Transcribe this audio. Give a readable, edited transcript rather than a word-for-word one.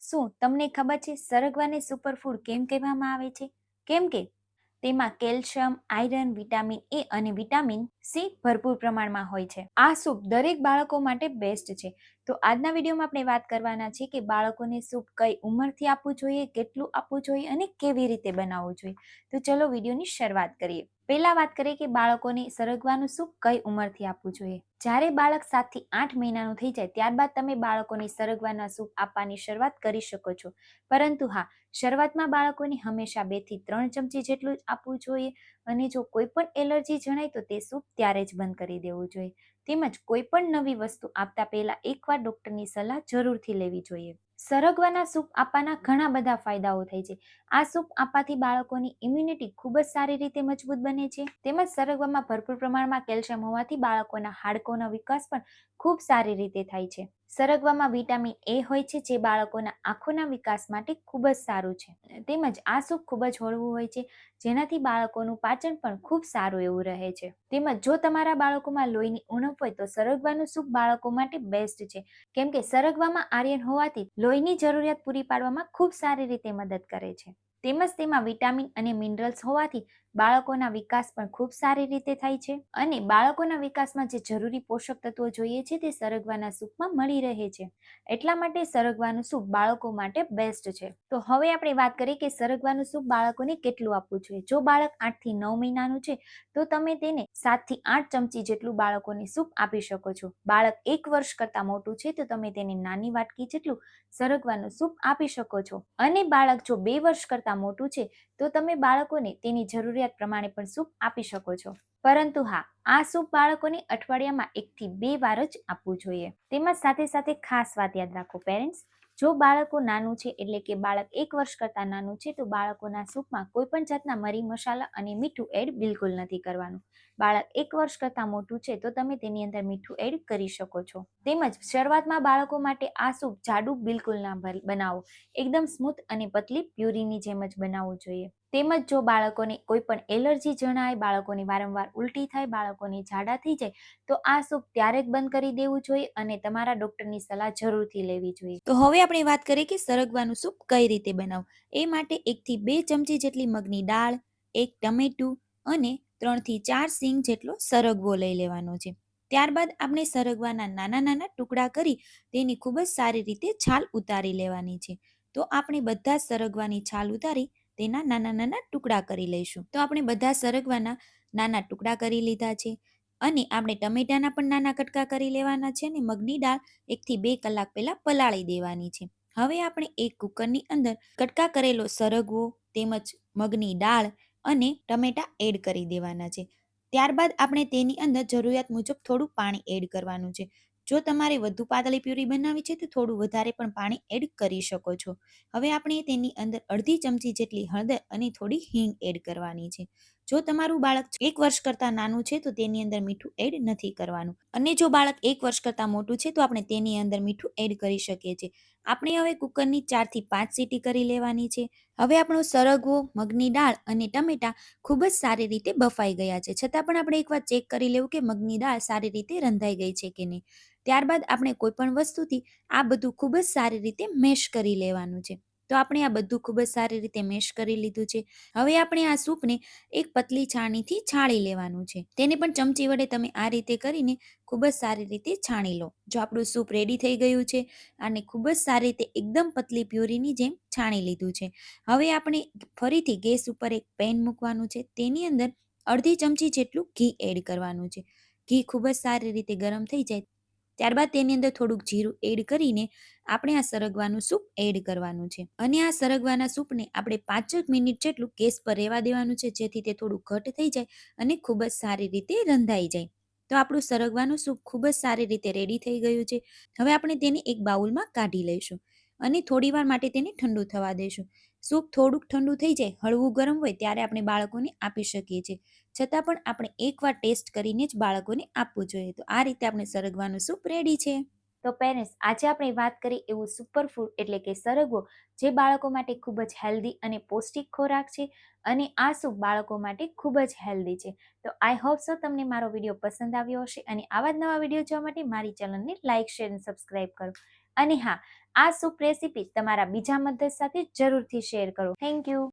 શું તમને ખબર છે સરગવાને સુપરફૂડ કેમ કહેવામાં આવે છે? કેમ કે તેમાં કેલ્શિયમ, આયરન, વિટામિન એ અને વિટામિન સી ભરપૂર પ્રમાણમાં હોય છે. આ સૂપ દરેક બાળકો માટે બેસ્ટ છે. તો આજના વિડીયોમાં આપણે વાત કરવાના છે કે બાળકોને સૂપ કઈ ઉંમરથી આપવું જોઈએ, કેટલું આપવું જોઈએ અને કેવી રીતે બનાવવું જોઈએ. તો ચલો વિડીયોની શરૂઆત કરીએ. પહેલા વાત કરીએ કે બાળકોને સરગવાનું સૂપ કઈ ઉંમરથી આપવું જોઈએ. જ્યારે બાળક 7 થી 8 મહિનાનું થઈ જાય ત્યારબાદ તમે બાળકોને સરગવાના સૂપ આપવાની શરૂઆત કરી શકો છો. પરંતુ હા, શરૂઆતમાં બાળકોને હંમેશા 2 થી 3 ચમચી જેટલું જ આપવું જોઈએ અને જો કોઈ પણ એલર્જી જણાય તો તે સૂપ ત્યારે જ બંધ કરી દેવું જોઈએ. તેમજ કોઈ પણ નવી વસ્તુ આપતા પહેલા એકવાર ડોક્ટરની સલાહ જરૂરથી લેવી જોઈએ. સરગવાના સૂપ આપવાના ઘણા બધા ફાયદાઓ થાય છે. આ સૂપ આપવાથી બાળકોની ઇમ્યુનિટી ખૂબ જ સારી રીતે મજબૂત બને છે. તેમજ સરગવામાં ભરપૂર પ્રમાણમાં કેલ્શિયમ હોવાથી બાળકોના હાડકોનો વિકાસ પણ ખૂબ સારી રીતે થાય છે. સરગવામાં વિટામિન એ હોય છે જે બાળકોના આંખોના વિકાસ માટે ખૂબ જ સારું છે. તેમજ આ સૂપ ખૂબ જ હળવું હોય છે જેનાથી બાળકોનું પાચન પણ ખૂબ સારું એવું રહે છે. તેમજ જો તમારા બાળકોમાં લોહીની ઉણપ હોય તો સરગવાનું સૂપ બાળકો માટે બેસ્ટ છે. કેમ કે સરગવામાં આયર્ન હોવાથી લોહીની જરૂરિયાત પૂરી પાડવામાં ખૂબ સારી રીતે મદદ કરે છે. તેમજ તેમાં વિટામિન અને મિનરલ્સ હોવાથી બાળકોના વિકાસ પણ ખૂબ સારી રીતે થાય છે અને બાળકોના વિકાસમાં જે જરૂરી પોષક તત્વો જોઈએ છે તે સરગવાના સૂપમાં મળી રહે છે. એટલા માટે સરગવાનું સૂપ બાળકો માટે બેસ્ટ છે. તો હવે આપણે વાત કરીએ કે સરગવાનું સૂપ બાળકોને કેટલું આપવું જોઈએ. જો બાળક 8 થી 9 મહિનાનું છે તો તમે તેને 7 થી 8 ચમચી જેટલું બાળકોને સૂપ આપી શકો છો. બાળક 1 વર્ષ કરતા મોટું છે તો તમે તેને નાની વાટકી જેટલું સરગવાનું સૂપ આપી શકો છો અને બાળક જો 2 વર્ષ કરતા મોટું છે તો તમે બાળકોને તેની જરૂરિયાત પ્રમાણે પણ સૂપ આપી શકો છો. પરંતુ હા, આ સૂપ બાળકોને અઠવાડિયામાં 1 થી 2 વાર જ આપવું જોઈએ. તેમજ સાથે સાથે ખાસ વાત યાદ રાખો પેરેન્ટ્સ, જો બાળકો નાનું છે એટલે કે બાળક 1 વર્ષ કરતા નાનું છે તો બાળકોના સૂપમાં કોઈ પણ જાતના મરી મસાલા અને મીઠું એડ બિલકુલ નથી કરવાનું. બાળક 1 વર્ષ કરતા મોટું છે તો તમે તેની અંદર મીઠું એડ કરી શકો છો. તેમજ શરૂઆતમાં બાળકો માટે આ સૂપ જાડું બિલકુલ ના બનાવો. એકદમ સ્મૂથ અને પતલી પ્યુરીની જેમ જ બનાવવું જોઈએ. તેમજ જો બાળકોને કોઈ પણ એલર્જી જણાય, બાળકોને વારંવાર ઉલટી થાય, બાળકોને ઝાડા થઈ જાય તો આ સૂપ ત્યારે જ બંધ કરી દેવું જોઈએ અને તમારા ડોક્ટરની સલાહ જરૂરથી લેવી જોઈએ. તો હવે આપણે વાત કરીએ કે સરગવાનું સૂપ કઈ રીતે બનાવવું. એ માટે 1 થી 2 ચમચી જેટલી મગની દાળ, 1 ટમેટું અને 3 થી 4 સિંગ જેટલો સરગવો લઈ લેવાનો છે. ત્યારબાદ આપણે સરગવાના નાના નાના ટુકડા કરી તેની ખૂબ જ સારી રીતે છાલ ઉતારી લેવાની છે. તો આપણે બધા સરગવાની છાલ ઉતારી તેના નાના નાના ટુકડા કરી લઈશું. તો આપણે બધા સરગવાના નાના ટુકડા કરી લીધા છે અને આપણે ટમેટાના પણ નાના કટકા કરી લેવાના છે અને મગની દાળ 1 થી 2 કલાક પહેલા પલાળી દેવાની છે. હવે આપણે એક કુકરની અંદર કટકા કરેલો સરગવો તેમજ મગની દાળ અને ટમેટા એડ કરી દેવાના છે. ત્યારબાદ આપણે તેની અંદર જરૂરિયાત મુજબ થોડું પાણી એડ કરવાનું છે. જો તમારે વધુ પાતળી પ્યુરી બનાવવી છે તો થોડું વધારે પણ પાણી એડ કરી શકો છો. હવે આપણે તેની અંદર અડધી ચમચી જેટલી હળદર અને થોડી હિંગ એડ કરવાની છે. જો તમારું બાળક 1 વર્ષ કરતા નાનું છે તો તેની અંદર મીઠું એડ નથી કરવાનું અને જો બાળક 1 વર્ષ કરતા મોટું છે તો આપણે તેની અંદર મીઠું એડ કરી શકીએ છીએ. આપણે હવે કુકરની 4 થી 5 સીટી કરી લેવાની છે. હવે આપણો સરગવો, મગની દાળ અને ટમેટા ખૂબ જ સારી રીતે બફાઈ ગયા છે. છતાં પણ આપણે એકવાર ચેક કરી લેવું કે મગની દાળ સારી રીતે રંધાઈ ગઈ છે કે નહીં. ત્યારબાદ આપણે કોઈ પણ વસ્તુથી આ બધું ખૂબ જ સારી રીતે મેશ કરી લેવાનું છે. તો આપણે આ બધું ખૂબ જ સારી રીતે મેશ કરી લીધું છે. હવે આપણે આ સૂપને એક પતલી છાણીથી છાણી લેવાનું છે. તેને પણ ચમચી વડે તમે આ રીતે કરીને ખૂબ જ સારી રીતે છાણી લો. જો આપણું સૂપ રેડી થઈ ગયું છે અને ખૂબ જ સારી રીતે એકદમ પતલી પ્યુરીની જેમ છાણી લીધું છે. હવે આપણે ફરીથી ગેસ ઉપર એક પેન મૂકવાનું છે. તેની અંદર અડધી ચમચી જેટલું ઘી એડ કરવાનું છે. ઘી ખૂબ જ સારી રીતે ગરમ થઈ જાય ત્યારબાદ તેની અંદર થોડુંક જીરું એડ કરીને આપણે આ સરગવાનું સૂપ એડ કરવાનું છે અને આ સરગવાના સૂપને આપણે 5 મિનિટ જેટલું ગેસ પર રહેવા દેવાનું છે જેથી તે થોડું ઘટ થઈ જાય અને ખૂબ જ સારી રીતે રંધાઈ જાય. તો આપણું સરગવાનું સૂપ ખૂબ જ સારી રીતે રેડી થઈ ગયું છે. હવે આપણે તેને એક બાઉલમાં કાઢી લઈશું અને થોડી વાર માટે તેને ઠંડુ થવા દઈશું. સૂપ થોડુંક ઠંડુ થઈ જાય, હળવું ગરમ હોય ત્યારે આપણે બાળકોને આપી શકીએ છીએ. છતાં પણ આપણે એકવાર ટેસ્ટ કરીને જ બાળકોને આપવું જોઈએ. તો આ રીતે આપણે સરગવાનું સૂપ રેડી છે. તો પેરેન્ટ્સ, આજે આપણે વાત કરી એવું સુપરફૂડ એટલે કે સરગવો જે બાળકો માટે ખૂબ જ હેલ્ધી અને પૌષ્ટિક ખોરાક છે અને આ સૂપ બાળકો માટે ખૂબ જ હેલ્ધી છે. તો આઈ હોપ સો તમને મારો વિડીયો પસંદ આવ્યો હશે અને આવા જ નવા વિડીયો જોવા માટે મારી ચેનલને લાઇક, શેર અને સબસ્ક્રાઇબ કરો. અને હા, આ સૂપ રેસીપી તમારા બીજા મદદ સાથે જરૂરથી શેર કરો. Thank you.